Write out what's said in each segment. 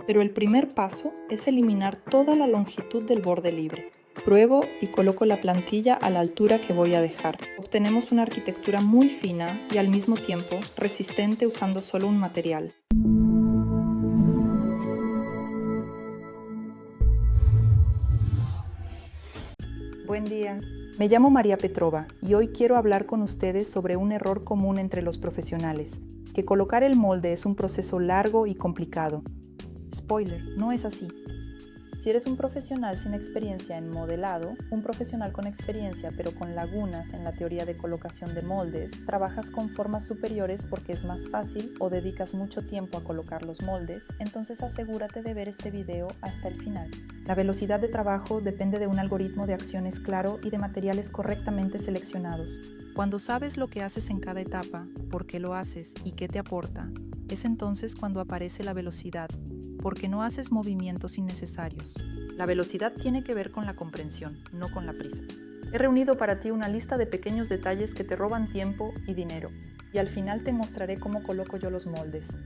Pero el primer paso es eliminar toda la longitud del borde libre. Pruebo y coloco la plantilla a la altura que voy a dejar. Obtenemos una arquitectura muy fina y al mismo tiempo resistente usando solo un material. Buen día. Me llamo María Petrova y hoy quiero hablar con ustedes sobre un error común entre los profesionales, que colocar el molde es un proceso largo y complicado. Spoiler, no es así. Si eres un profesional sin experiencia en modelado, un profesional con experiencia pero con lagunas en la teoría de colocación de moldes, trabajas con formas superiores porque es más fácil o dedicas mucho tiempo a colocar los moldes, entonces asegúrate de ver este video hasta el final. La velocidad de trabajo depende de un algoritmo de acciones claro y de materiales correctamente seleccionados. Cuando sabes lo que haces en cada etapa, por qué lo haces y qué te aporta, es entonces cuando aparece la velocidad, porque no haces movimientos innecesarios. La velocidad tiene que ver con la comprensión, no con la prisa. He reunido para ti una lista de pequeños detalles que te roban tiempo y dinero, y al final te mostraré cómo coloco yo los moldes.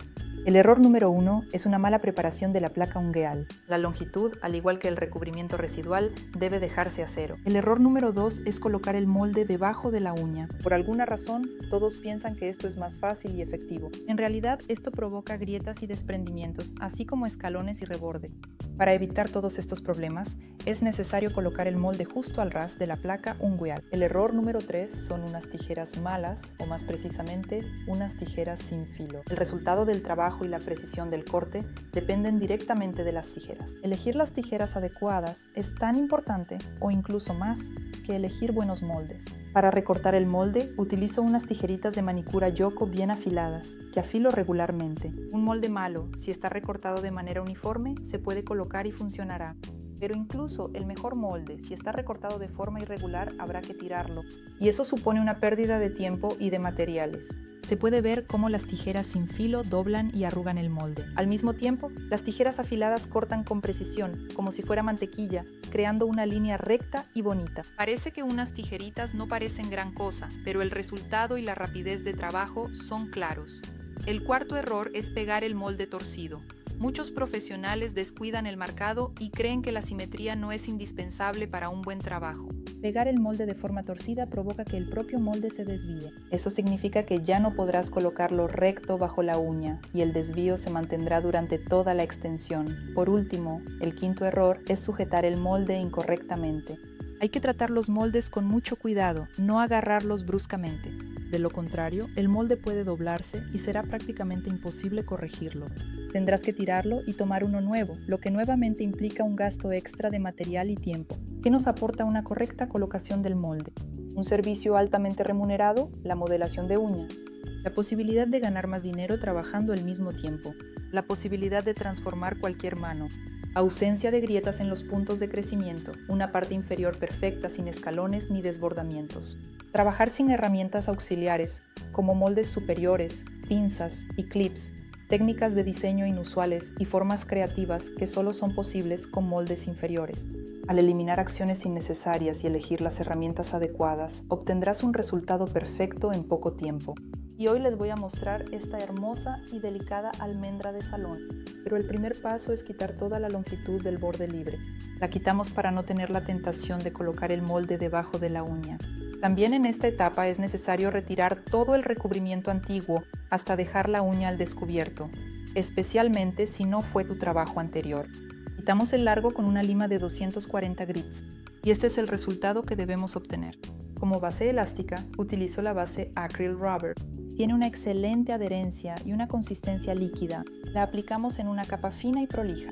El error número 1 es una mala preparación de la placa ungueal. La longitud, al igual que el recubrimiento residual, debe dejarse a cero. El error número 2 es colocar el molde debajo de la uña. Por alguna razón, todos piensan que esto es más fácil y efectivo. En realidad, esto provoca grietas y desprendimientos, así como escalones y reborde. Para evitar todos estos problemas, es necesario colocar el molde justo al ras de la placa ungueal. El error número 3 son unas tijeras malas, o más precisamente, unas tijeras sin filo. El resultado del trabajo y la precisión del corte dependen directamente de las tijeras. Elegir las tijeras adecuadas es tan importante, o incluso más, que elegir buenos moldes. Para recortar el molde, utilizo unas tijeritas de manicura Yoko bien afiladas, que afilo regularmente. Un molde malo, si está recortado de manera uniforme, se puede colocar y funcionará. Pero incluso el mejor molde, si está recortado de forma irregular, habrá que tirarlo. Y eso supone una pérdida de tiempo y de materiales. Se puede ver cómo las tijeras sin filo doblan y arrugan el molde. Al mismo tiempo, las tijeras afiladas cortan con precisión, como si fuera mantequilla, creando una línea recta y bonita. Parece que unas tijeritas no parecen gran cosa, pero el resultado y la rapidez de trabajo son claros. El cuarto error es pegar el molde torcido. Muchos profesionales descuidan el marcado y creen que la simetría no es indispensable para un buen trabajo. Pegar el molde de forma torcida provoca que el propio molde se desvíe. Eso significa que ya no podrás colocarlo recto bajo la uña y el desvío se mantendrá durante toda la extensión. Por último, el quinto error es sujetar el molde incorrectamente. Hay que tratar los moldes con mucho cuidado, no agarrarlos bruscamente. De lo contrario, el molde puede doblarse y será prácticamente imposible corregirlo. Tendrás que tirarlo y tomar uno nuevo, lo que nuevamente implica un gasto extra de material y tiempo, que nos aporta una correcta colocación del molde. Un servicio altamente remunerado, la modelación de uñas. La posibilidad de ganar más dinero trabajando al mismo tiempo. La posibilidad de transformar cualquier mano. Ausencia de grietas en los puntos de crecimiento, una parte inferior perfecta sin escalones ni desbordamientos. Trabajar sin herramientas auxiliares, como moldes superiores, pinzas y clips, técnicas de diseño inusuales y formas creativas que solo son posibles con moldes inferiores. Al eliminar acciones innecesarias y elegir las herramientas adecuadas, obtendrás un resultado perfecto en poco tiempo. Y hoy les voy a mostrar esta hermosa y delicada almendra de salón. Pero el primer paso es quitar toda la longitud del borde libre. La quitamos para no tener la tentación de colocar el molde debajo de la uña. También en esta etapa es necesario retirar todo el recubrimiento antiguo hasta dejar la uña al descubierto, especialmente si no fue tu trabajo anterior. Quitamos el largo con una lima de 240 grits y este es el resultado que debemos obtener. Como base elástica, utilizo la base Acryl Rubber. Tiene una excelente adherencia y una consistencia líquida. La aplicamos en una capa fina y prolija.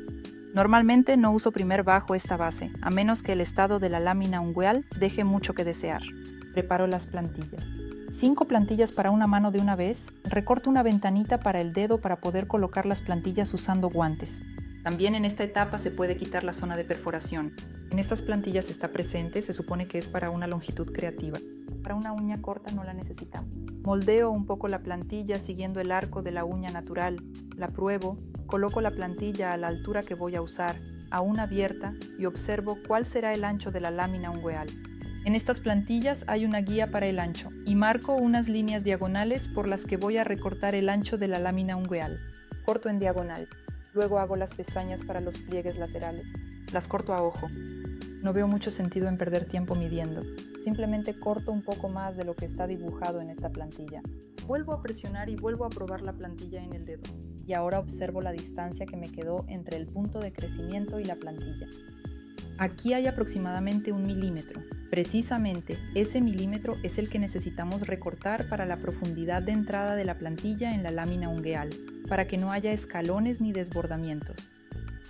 Normalmente no uso primer bajo esta base, a menos que el estado de la lámina ungueal deje mucho que desear. Preparo las plantillas. 5 plantillas para una mano de una vez. Recorto una ventanita para el dedo para poder colocar las plantillas usando guantes. También en esta etapa se puede quitar la zona de perforación. En estas plantillas está presente, se supone que es para una longitud creativa. Para una uña corta no la necesitamos. Moldeo un poco la plantilla siguiendo el arco de la uña natural. La pruebo, coloco la plantilla a la altura que voy a usar, aún abierta, y observo cuál será el ancho de la lámina ungueal. En estas plantillas hay una guía para el ancho y marco unas líneas diagonales por las que voy a recortar el ancho de la lámina ungueal. Corto en diagonal. Luego hago las pestañas para los pliegues laterales. Las corto a ojo. No veo mucho sentido en perder tiempo midiendo. Simplemente corto un poco más de lo que está dibujado en esta plantilla. Vuelvo a presionar y vuelvo a probar la plantilla en el dedo. Y ahora observo la distancia que me quedó entre el punto de crecimiento y la plantilla. Aquí hay aproximadamente 1 milímetro. Precisamente ese milímetro es el que necesitamos recortar para la profundidad de entrada de la plantilla en la lámina ungueal, para que no haya escalones ni desbordamientos.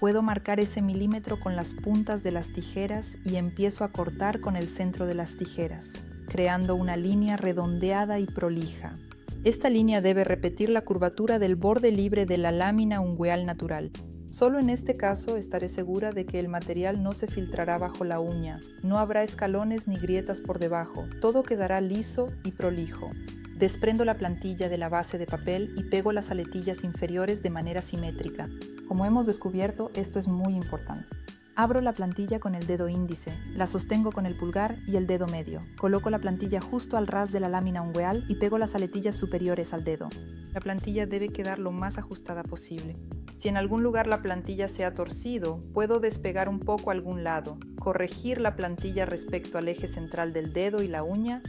Puedo marcar ese milímetro con las puntas de las tijeras y empiezo a cortar con el centro de las tijeras, creando una línea redondeada y prolija. Esta línea debe repetir la curvatura del borde libre de la lámina ungueal natural. Solo en este caso estaré segura de que el material no se filtrará bajo la uña, no habrá escalones ni grietas por debajo, todo quedará liso y prolijo. Desprendo la plantilla de la base de papel y pego las aletillas inferiores de manera simétrica. Como hemos descubierto, esto es muy importante. Abro la plantilla con el dedo índice, la sostengo con el pulgar y el dedo medio. Coloco la plantilla justo al ras de la lámina ungueal y pego las aletillas superiores al dedo. La plantilla debe quedar lo más ajustada posible. Si en algún lugar la plantilla se ha torcido, puedo despegar un poco algún lado, corregir la plantilla respecto al eje central del dedo y la uña,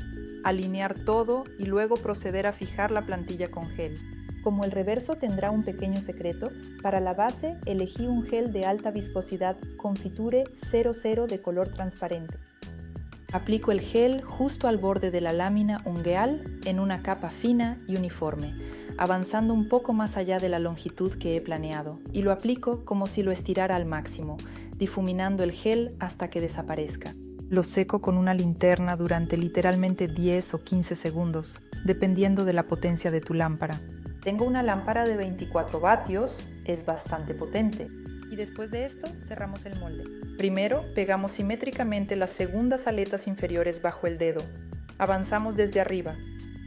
alinear todo y luego proceder a fijar la plantilla con gel. Como el reverso tendrá un pequeño secreto, para la base elegí un gel de alta viscosidad Confiture 00 de color transparente. Aplico el gel justo al borde de la lámina ungueal en una capa fina y uniforme, avanzando un poco más allá de la longitud que he planeado, y lo aplico como si lo estirara al máximo, difuminando el gel hasta que desaparezca. Lo seco con una linterna durante literalmente 10 o 15 segundos, dependiendo de la potencia de tu lámpara. Tengo una lámpara de 24 vatios, es bastante potente. Y después de esto, cerramos el molde. Primero, pegamos simétricamente las segundas aletas inferiores bajo el dedo. Avanzamos desde arriba.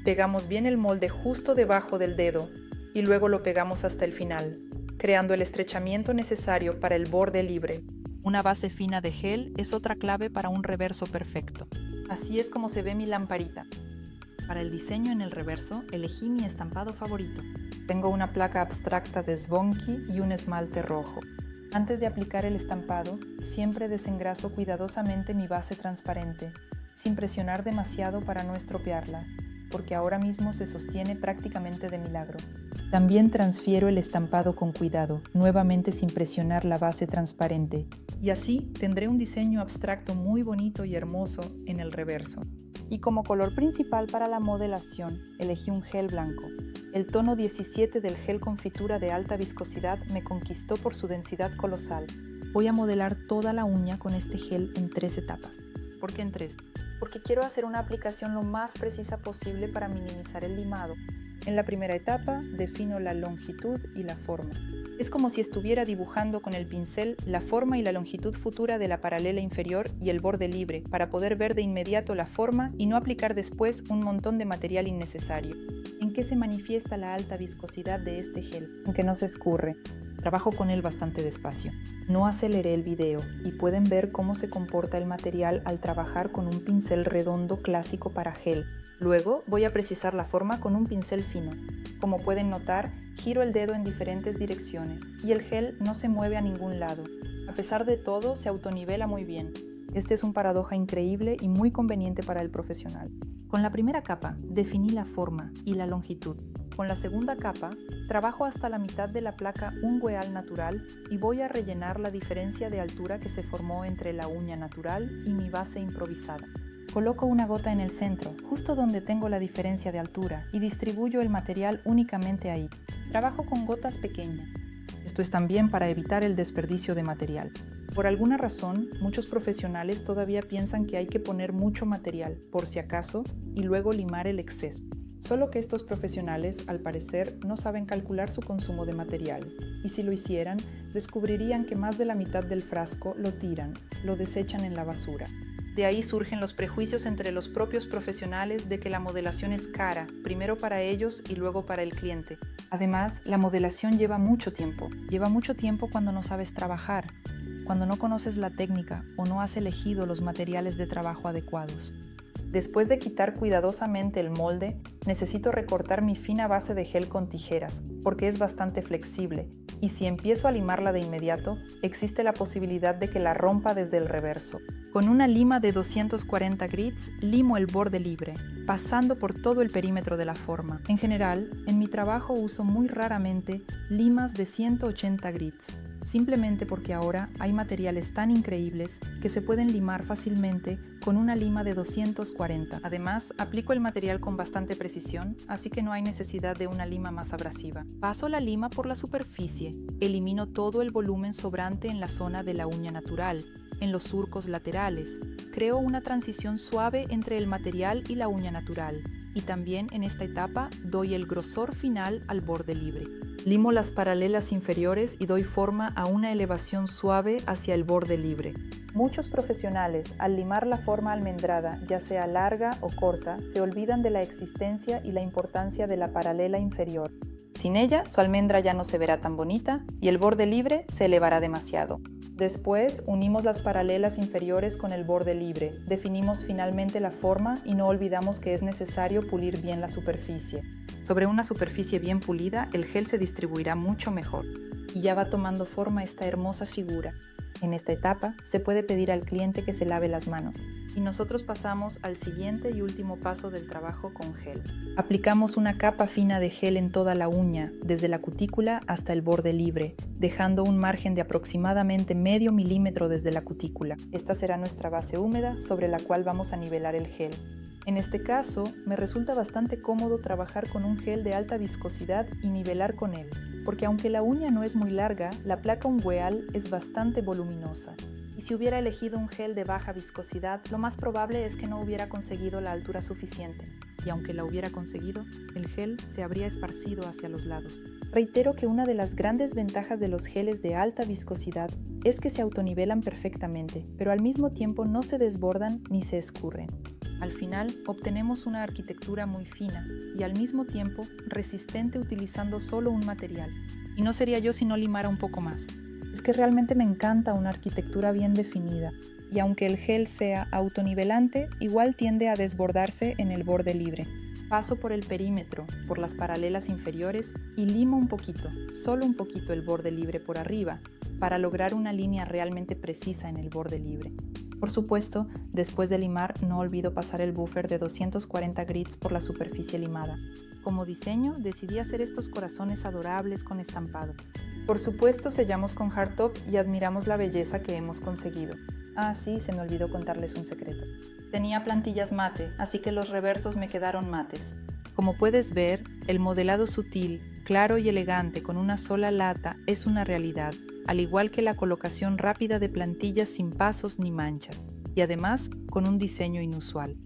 Pegamos bien el molde justo debajo del dedo y luego lo pegamos hasta el final, creando el estrechamiento necesario para el borde libre. Una base fina de gel es otra clave para un reverso perfecto. Así es como se ve mi lamparita. Para el diseño en el reverso, elegí mi estampado favorito. Tengo una placa abstracta de Svonky y un esmalte rojo. Antes de aplicar el estampado, siempre desengraso cuidadosamente mi base transparente, sin presionar demasiado para no estropearla, porque ahora mismo se sostiene prácticamente de milagro. También transfiero el estampado con cuidado, nuevamente sin presionar la base transparente, y así tendré un diseño abstracto muy bonito y hermoso en el reverso. Y como color principal para la modelación, elegí un gel blanco. El tono 17 del gel confitura de alta viscosidad me conquistó por su densidad colosal. Voy a modelar toda la uña con este gel en 3 etapas. ¿Por qué en 3? Porque quiero hacer una aplicación lo más precisa posible para minimizar el limado. En la primera etapa, defino la longitud y la forma. Es como si estuviera dibujando con el pincel la forma y la longitud futura de la paralela inferior y el borde libre, para poder ver de inmediato la forma y no aplicar después un montón de material innecesario. ¿En qué se manifiesta la alta viscosidad de este gel? En que no se escurre. Trabajo con él bastante despacio. No aceleré el video y pueden ver cómo se comporta el material al trabajar con un pincel redondo clásico para gel. Luego voy a precisar la forma con un pincel fino. Como pueden notar, giro el dedo en diferentes direcciones y el gel no se mueve a ningún lado. A pesar de todo, se autonivela muy bien. Este es un paradoja increíble y muy conveniente para el profesional. Con la primera capa, definí la forma y la longitud. Con la segunda capa, trabajo hasta la mitad de la placa ungueal natural y voy a rellenar la diferencia de altura que se formó entre la uña natural y mi base improvisada. Coloco una gota en el centro, justo donde tengo la diferencia de altura, y distribuyo el material únicamente ahí. Trabajo con gotas pequeñas. Esto es también para evitar el desperdicio de material. Por alguna razón, muchos profesionales todavía piensan que hay que poner mucho material, por si acaso, y luego limar el exceso. Solo que estos profesionales, al parecer, no saben calcular su consumo de material, y si lo hicieran, descubrirían que más de la mitad del frasco lo tiran, lo desechan en la basura. De ahí surgen los prejuicios entre los propios profesionales de que la modelación es cara, primero para ellos y luego para el cliente. Además, la modelación lleva mucho tiempo. Lleva mucho tiempo cuando no sabes trabajar, cuando no conoces la técnica o no has elegido los materiales de trabajo adecuados. Después de quitar cuidadosamente el molde, necesito recortar mi fina base de gel con tijeras, porque es bastante flexible, y si empiezo a limarla de inmediato, existe la posibilidad de que la rompa desde el reverso. Con una lima de 240 grits, limo el borde libre, pasando por todo el perímetro de la forma. En general, en mi trabajo uso muy raramente limas de 180 grits, simplemente porque ahora hay materiales tan increíbles que se pueden limar fácilmente con una lima de 240. Además, aplico el material con bastante precisión, así que no hay necesidad de una lima más abrasiva. Paso la lima por la superficie, elimino todo el volumen sobrante en la zona de la uña natural, en los surcos laterales. Creo una transición suave entre el material y la uña natural, y también en esta etapa doy el grosor final al borde libre. Limo las paralelas inferiores y doy forma a una elevación suave hacia el borde libre. Muchos profesionales, al limar la forma almendrada, ya sea larga o corta, se olvidan de la existencia y la importancia de la paralela inferior. Sin ella, su almendra ya no se verá tan bonita y el borde libre se elevará demasiado. Después, unimos las paralelas inferiores con el borde libre, definimos finalmente la forma y no olvidamos que es necesario pulir bien la superficie. Sobre una superficie bien pulida, el gel se distribuirá mucho mejor y ya va tomando forma esta hermosa figura. En esta etapa, se puede pedir al cliente que se lave las manos y nosotros pasamos al siguiente y último paso del trabajo con gel. Aplicamos una capa fina de gel en toda la uña, desde la cutícula hasta el borde libre, dejando un margen de aproximadamente medio milímetro desde la cutícula. Esta será nuestra base húmeda sobre la cual vamos a nivelar el gel. En este caso, me resulta bastante cómodo trabajar con un gel de alta viscosidad y nivelar con él, porque aunque la uña no es muy larga, la placa ungueal es bastante voluminosa. Y si hubiera elegido un gel de baja viscosidad, lo más probable es que no hubiera conseguido la altura suficiente. Y aunque la hubiera conseguido, el gel se habría esparcido hacia los lados. Reitero que una de las grandes ventajas de los geles de alta viscosidad es que se autonivelan perfectamente, pero al mismo tiempo no se desbordan ni se escurren. Al final, obtenemos una arquitectura muy fina y al mismo tiempo resistente utilizando solo un material. Y no sería yo si no limara un poco más. Es que realmente me encanta una arquitectura bien definida, y aunque el gel sea autonivelante, igual tiende a desbordarse en el borde libre. Paso por el perímetro, por las paralelas inferiores y limo un poquito, solo un poquito el borde libre por arriba, para lograr una línea realmente precisa en el borde libre. Por supuesto, después de limar no olvido pasar el buffer de 240 grits por la superficie limada. Como diseño, decidí hacer estos corazones adorables con estampado. Por supuesto, sellamos con hardtop y admiramos la belleza que hemos conseguido. Ah, sí, se me olvidó contarles un secreto. Tenía plantillas mate, así que los reversos me quedaron mates. Como puedes ver, el modelado sutil, claro y elegante con una sola lata es una realidad, al igual que la colocación rápida de plantillas sin pasos ni manchas, y además con un diseño inusual.